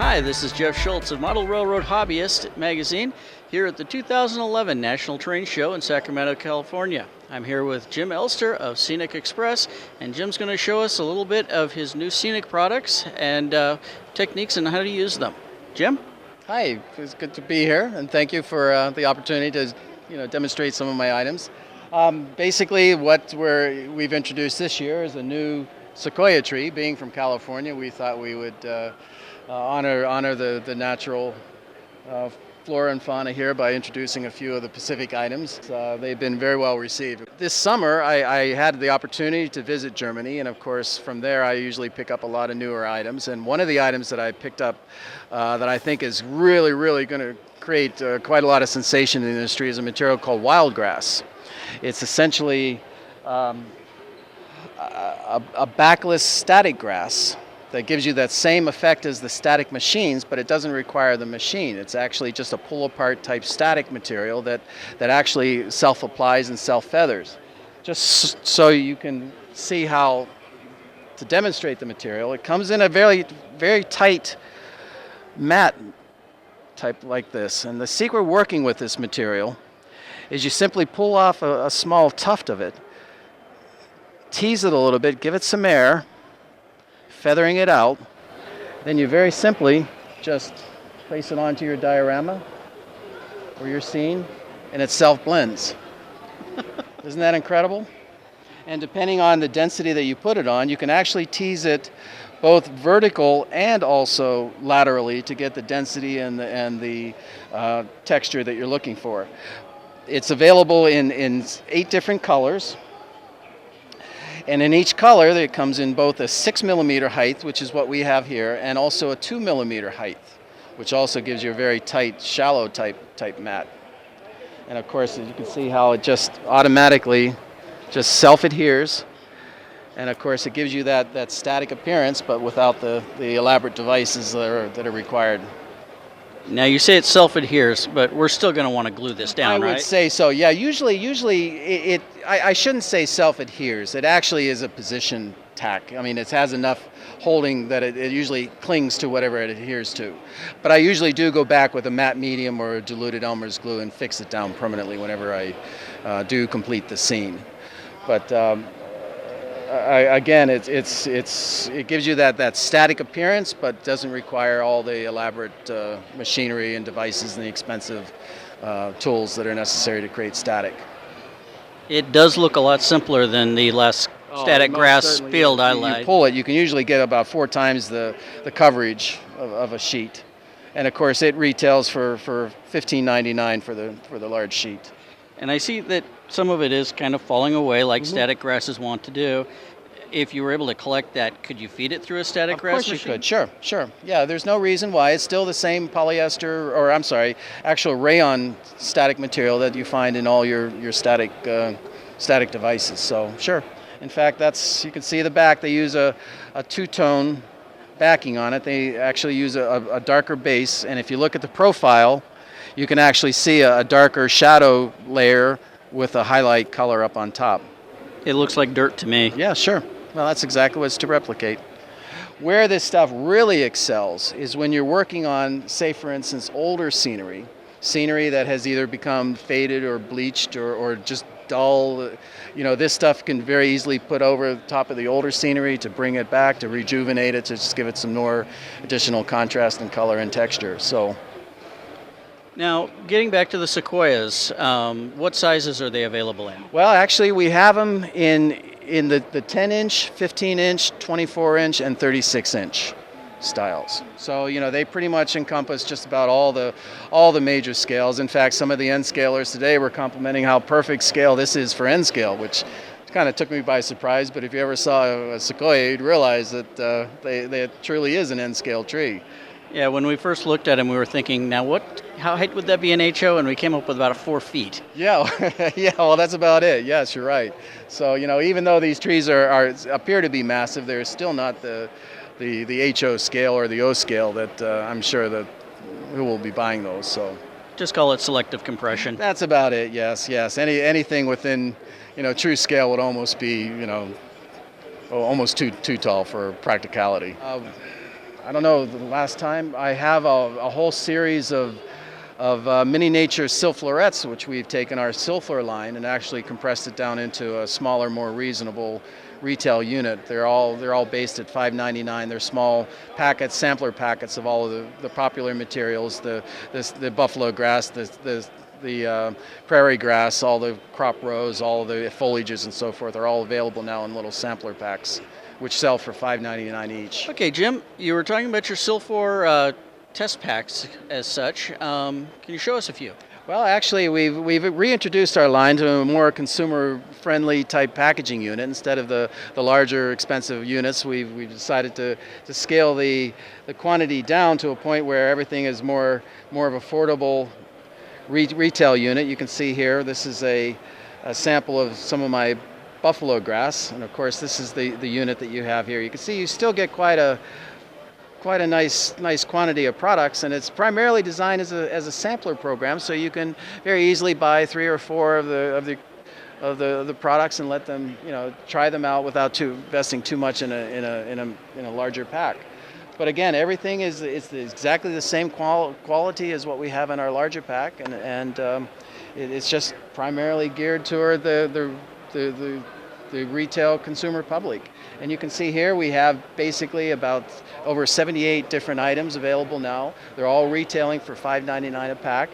Hi, this is Jeff Schultz of Model Railroad Hobbyist magazine here at the 2011 National Train Show in Sacramento, California. I'm here with Jim Elster of Scenic Express, and Jim's going to show us a little bit of his new Scenic products and techniques and how to use them. Jim? Hi, it's good to be here, and thank you for the opportunity to demonstrate some of my items. Basically, what we've introduced this year is a new sequoia tree. Being from California, we thought we would honor the natural flora and fauna here by introducing a few of the Pacific items. They've been very well received. This summer, I had the opportunity to visit Germany, and of course, from there, I usually pick up a lot of newer items. And one of the items that I picked up that I think is really going to create quite a lot of sensation in the industry is a material called wildgrass. It's essentially a backless static grass that gives you that same effect as the static machines, but it doesn't require the machine. It's actually just a pull-apart type static material that actually self-applies and self-feathers. Just so you can see how to demonstrate the material, it comes in a very tight mat type like this. And the secret working with this material is you simply pull off a small tuft of it, tease it a little bit, give it some air, feathering it out, then you very simply just place it onto your diorama or your scene, and it self-blends. Isn't that incredible? And depending on the density that you put it on, you can actually tease it both vertical and also laterally to get the density and the texture that you're looking for. It's available in 8 different colors. And in each color, it comes in both a 6mm height, which is what we have here, and also a 2mm height, which also gives you a very tight, shallow type mat. And of course, as you can see how it just automatically just self-adheres. And of course, it gives you that static appearance, but without the elaborate devices that are required. Now you say it self-adheres, but we're still going to want to glue this down, right? I would say so, yeah. Usually I shouldn't say self-adheres. It actually is a position tack. I mean, it has enough holding that it usually clings to whatever it adheres to. But I usually do go back with a matte medium or a diluted Elmer's glue and fix it down permanently whenever I do complete the scene. But again, it gives you that static appearance, but doesn't require all the elaborate machinery and devices and the expensive tools that are necessary to create static. It does look a lot simpler than the last static grass field I lied. You pull it, you can usually get about 4 times the coverage of a sheet. And of course, it retails for $15.99 for the large sheet. And I see that some of it is kind of falling away like static grasses want to do. If you were able to collect that, could you feed it through a static grass machine? Of course you could, sure. Yeah, there's no reason why. It's still the same polyester, or I'm sorry, actual rayon static material that you find in all your static devices. So sure. In fact, you can see the back. They use a two-tone backing on it. They actually use a darker base, and if you look at the profile, you can actually see a darker shadow layer with a highlight color up on top. It looks like dirt to me. Yeah, sure. Well, that's exactly what it's to replicate. Where this stuff really excels is when you're working on, say, for instance, older scenery that has either become faded or bleached or just dull. This stuff can very easily put over the top of the older scenery to bring it back, to rejuvenate it, to just give it some more additional contrast and color and texture. So. Now, getting back to the sequoias, what sizes are they available in? Well, actually, we have them in the 10-inch, 15-inch, 24-inch, and 36-inch styles. So, they pretty much encompass just about all the major scales. In fact, some of the N scalers today were complimenting how perfect scale this is for N scale, which kind of took me by surprise. But if you ever saw a sequoia, you'd realize that it truly is an N scale tree. Yeah, when we first looked at them, we were thinking, now how high would that be in HO? And we came up with about 4 feet. Yeah, well, that's about it. Yes, you're right. So, even though these trees appear to be massive, they're still not the HO scale or the O scale that I'm sure that who will be buying those. So just call it selective compression. That's about it. Yes. Anything within, true scale would almost be, almost too tall for practicality. I don't know, the last time I have a whole series of Mini Nature Silflorettes, which we've taken our Silflor line and actually compressed it down into a smaller, more reasonable retail unit. They're all based at $5.99. They're small packets, sampler packets of all of the popular materials, the buffalo grass, the prairie grass, all the crop rows, all of the foliages and so forth are all available now in little sampler packs, which sell for $5.99 each. Okay, Jim, you were talking about your Silfor test packs as such. Can you show us a few? Well, actually, we've reintroduced our line to a more consumer-friendly type packaging unit. Instead of the larger, expensive units, we've decided to scale the quantity down to a point where everything is more of affordable retail unit. You can see here, this is a sample of some of my buffalo grass, and of course, this is the unit that you have here. You can see you still get quite a nice quantity of products, and it's primarily designed as a sampler program, so you can very easily buy 3 or 4 of the products and let them, try them out without investing too much in a larger pack. But again, everything is exactly the same quality as what we have in our larger pack, and it's just primarily geared toward the retail consumer public. And you can see here we have basically about over 78 different items available now. They're all retailing for $5.99 a pack.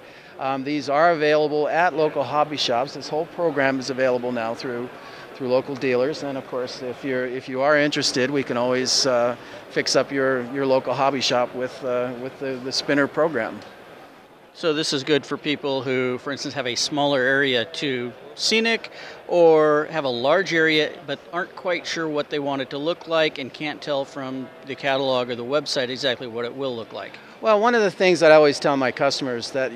These are available at local hobby shops. This whole program is available now through local dealers. And of course, if you are interested, we can always fix up your local hobby shop with the spinner program. So this is good for people who, for instance, have a smaller area to Scenic or have a large area but aren't quite sure what they want it to look like and can't tell from the catalog or the website exactly what it will look like. Well, one of the things that I always tell my customers that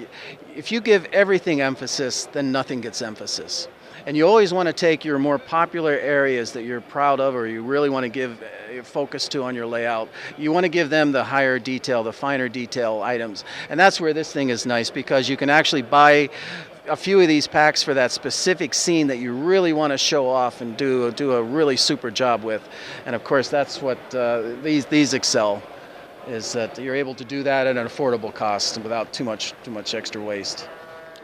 if you give everything emphasis, then nothing gets emphasis. And you always want to take your more popular areas that you're proud of or you really want to give focus to on your layout. You want to give them the higher detail, the finer detail items. And that's where this thing is nice, because you can actually buy a few of these packs for that specific scene that you really want to show off and do a really super job with. And of course, that's what these excel, is that you're able to do that at an affordable cost without too much extra waste.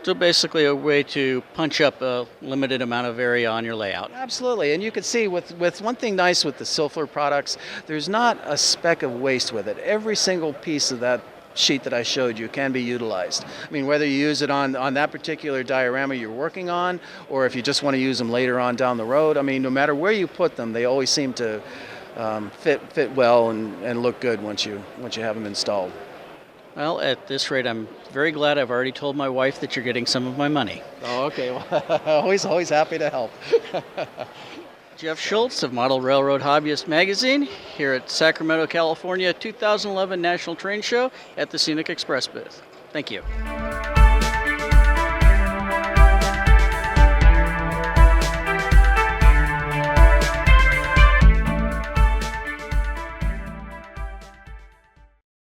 So basically a way to punch up a limited amount of area on your layout. Absolutely, and you can see with one thing nice with the Silflor products, there's not a speck of waste with it. Every single piece of that sheet that I showed you can be utilized. I mean, whether you use it on that particular diorama you're working on, or if you just want to use them later on down the road, I mean, no matter where you put them, they always seem to fit well and look good once you have them installed. Well, at this rate, I'm very glad I've already told my wife that you're getting some of my money. Oh, okay. Well, always happy to help. Jeff Schultz of Model Railroad Hobbyist Magazine here at Sacramento, California 2011 National Train Show at the Scenic Express booth. Thank you.